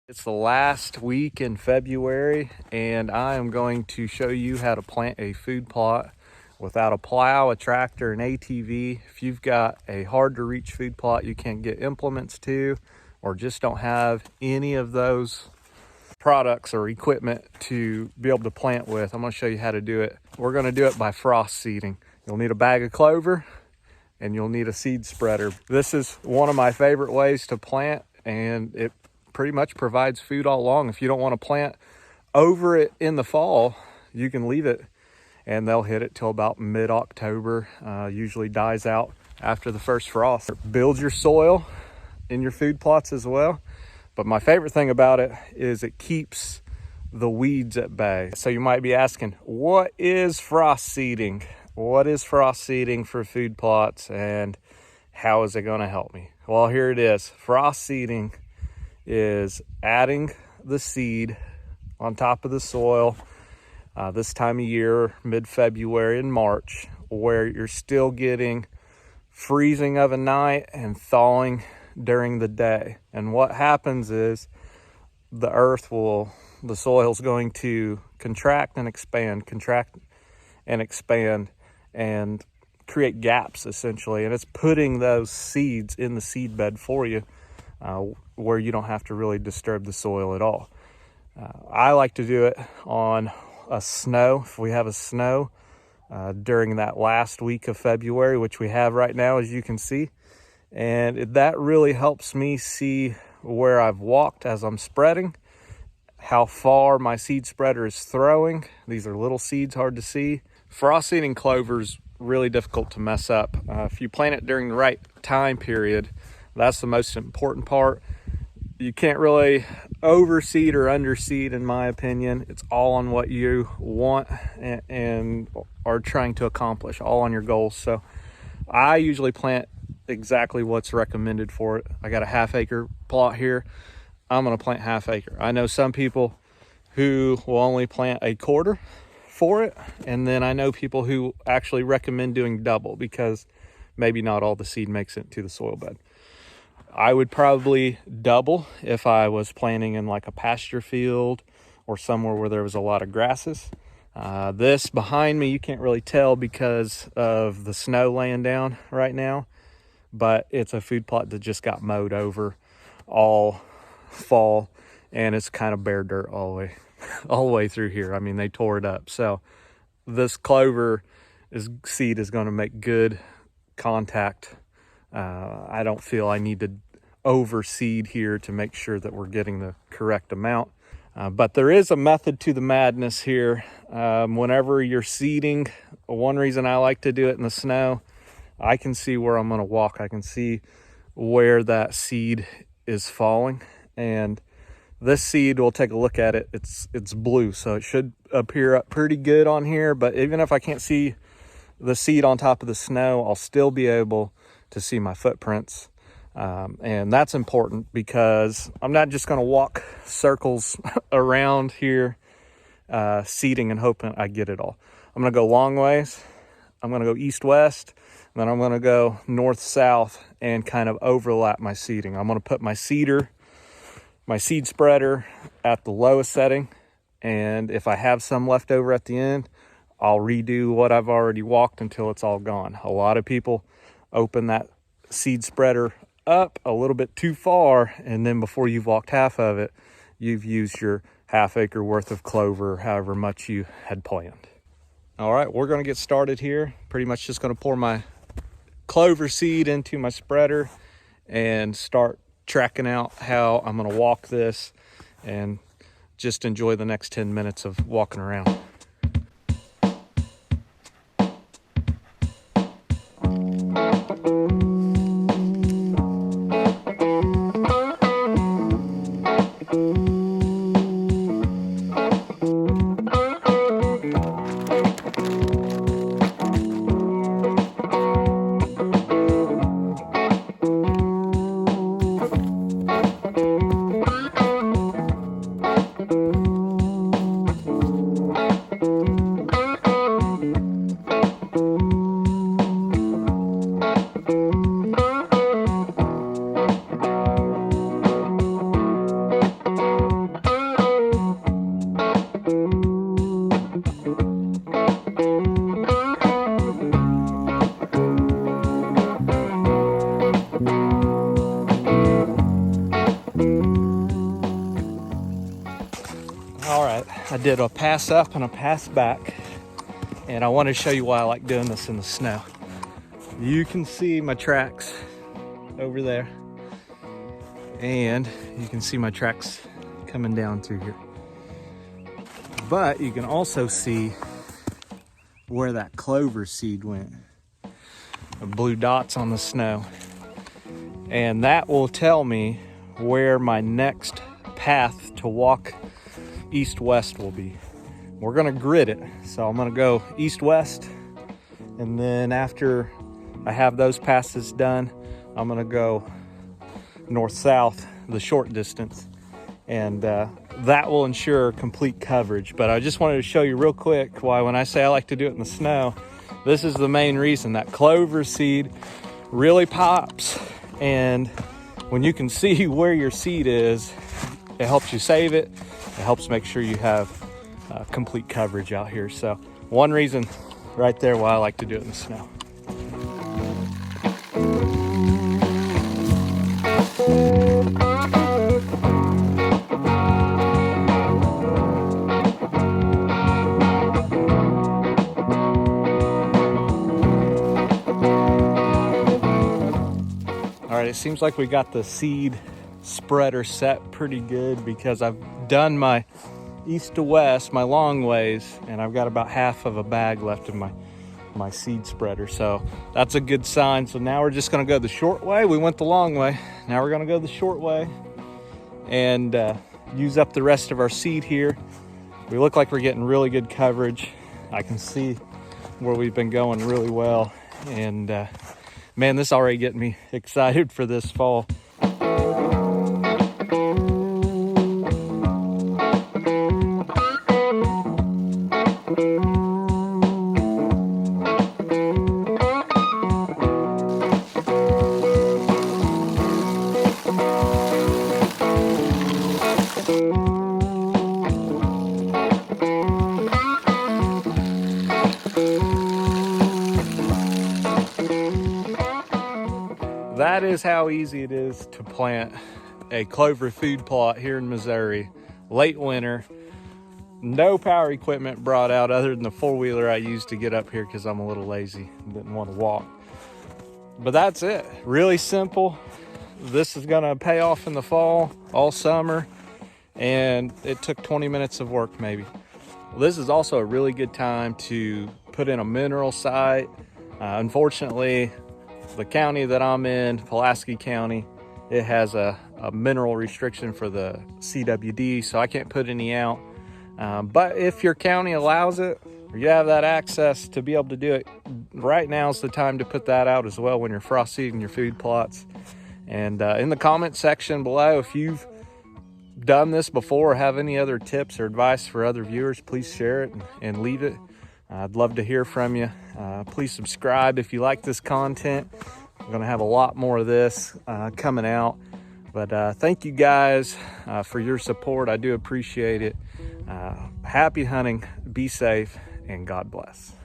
It's the last week in February, and I am going to show you how to plant a food plot without a plow, a tractor, an ATV. If you've got a hard to reach food plot you can't get implements to, or just don't have any of those products or equipment to be able to plant with, I'm going to show you how to do it. We're going to do it by frost seeding. You'll need a bag of clover and you'll need a seed spreader. This is one of my favorite ways to plant, and it pretty much provides food all along. If you don't want to plant over it in the fall, you can leave it and they'll hit it till about mid-October. Usually dies out after the first frost. Build your soil in your food plots as well, but my favorite thing about it is it keeps the weeds at bay. So you might be asking, what is frost seeding? What is frost seeding for food plots, and how is it going to help me? Well, here it is. Frost seeding is adding the seed on top of the soil this time of year, mid-February and March, where you're still getting freezing of a night and thawing during the day. And what happens is the soil's going to contract and expand, and create gaps essentially. And it's putting those seeds in the seed bed for you, where you don't have to really disturb the soil at all. I like to do it on a snow. If we have a snow during that last week of February, which we have right now, as you can see, and that really helps me see where I've walked as I'm spreading, how far my seed spreader is throwing. These are little seeds, hard to see. Frost seeding clover is really difficult to mess up. If you plant it during the right time period, that's the most important part. You can't really overseed or underseed, in my opinion. It's all on what you want and are trying to accomplish, all on your goals. So I usually plant exactly what's recommended for it. I got a half-acre plot here. I'm going to plant half-acre. I know some people who will only plant a quarter for it, and then I know people who actually recommend doing double because maybe not all the seed makes it to the soil bed. I would probably double if I was planting in like a pasture field or somewhere where there was a lot of grasses. This behind me, you can't really tell because of the snow laying down right now, but it's a food plot that just got mowed over all fall, and it's kind of bare dirt all the way through here. I mean, they tore it up. So this clover seed is going to make good contact. I don't feel I need to overseed here to make sure that we're getting the correct amount. But there is a method to the madness here. Whenever you're seeding, one reason I like to do it in the snow, I can see where I'm going to walk. I can see where that seed is falling. And this seed, we'll take a look at it. It's blue, so it should appear up pretty good on here. But even if I can't see the seed on top of the snow, I'll still be able to see my footprints. And that's important because I'm not just going to walk circles around here seeding and hoping I get it all. I'm going to go long ways. I'm going to go east-west, and then I'm going to go north-south and kind of overlap my seeding. I'm going to put my seed spreader at the lowest setting, and if I have some left over at the end, I'll redo what I've already walked until it's all gone. A lot of people open that seed spreader up a little bit too far, and then before you've walked half of it, you've used your half-acre worth of clover, however much you had planned. All right, we're going to get started here. Pretty much just going to pour my clover seed into my spreader and start tracking out how I'm going to walk this, and just enjoy the next 10 minutes of walking around. I did a pass up and a pass back, and I want to show you why I like doing this in the snow. You can see my tracks over there, and you can see my tracks coming down through here. But you can also see where that clover seed went. The blue dots on the snow. And that will tell me where my next path to walk east-west will be. We're gonna grid it. So I'm gonna go east-west, and then after I have those passes done, I'm gonna go north-south, the short distance. And that will ensure complete coverage. But I just wanted to show you real quick why when I say I like to do it in the snow, this is the main reason. That clover seed really pops, and when you can see where your seed is, it helps you save it. It helps make sure you have complete coverage out here. So one reason right there why I like to do it in the snow. All right, it seems like we got the seed spreader set pretty good, because I've done my east to west, my long ways, and I've got about half of a bag left in my seed spreader. So that's a good sign. So now we're just gonna go the short way. We went the long way. Now we're gonna go the short way and use up the rest of our seed here. We look like we're getting really good coverage. I can see where we've been going really well. And man, this is already getting me excited for this fall. That is how easy it is to plant a clover food plot here in Missouri. Late winter, no power equipment brought out other than the four-wheeler I used to get up here because I'm a little lazy and didn't want to walk. But that's it, really simple. This is gonna pay off in the fall, all summer, and it took 20 minutes of work maybe. Well, this is also a really good time to put in a mineral site. Unfortunately, the county that I'm in, Pulaski County, it has a mineral restriction for the CWD, so I can't put any out. But if your county allows it, or you have that access to be able to do it, right now is the time to put that out as well when you're frost seeding your food plots. And in the comment section below, if you've done this before or have any other tips or advice for other viewers, please share it and leave it. I'd love to hear from you. Please subscribe if you like this content. I'm gonna have a lot more of this coming out. But thank you guys for your support. I do appreciate it. Happy hunting, be safe, and God bless.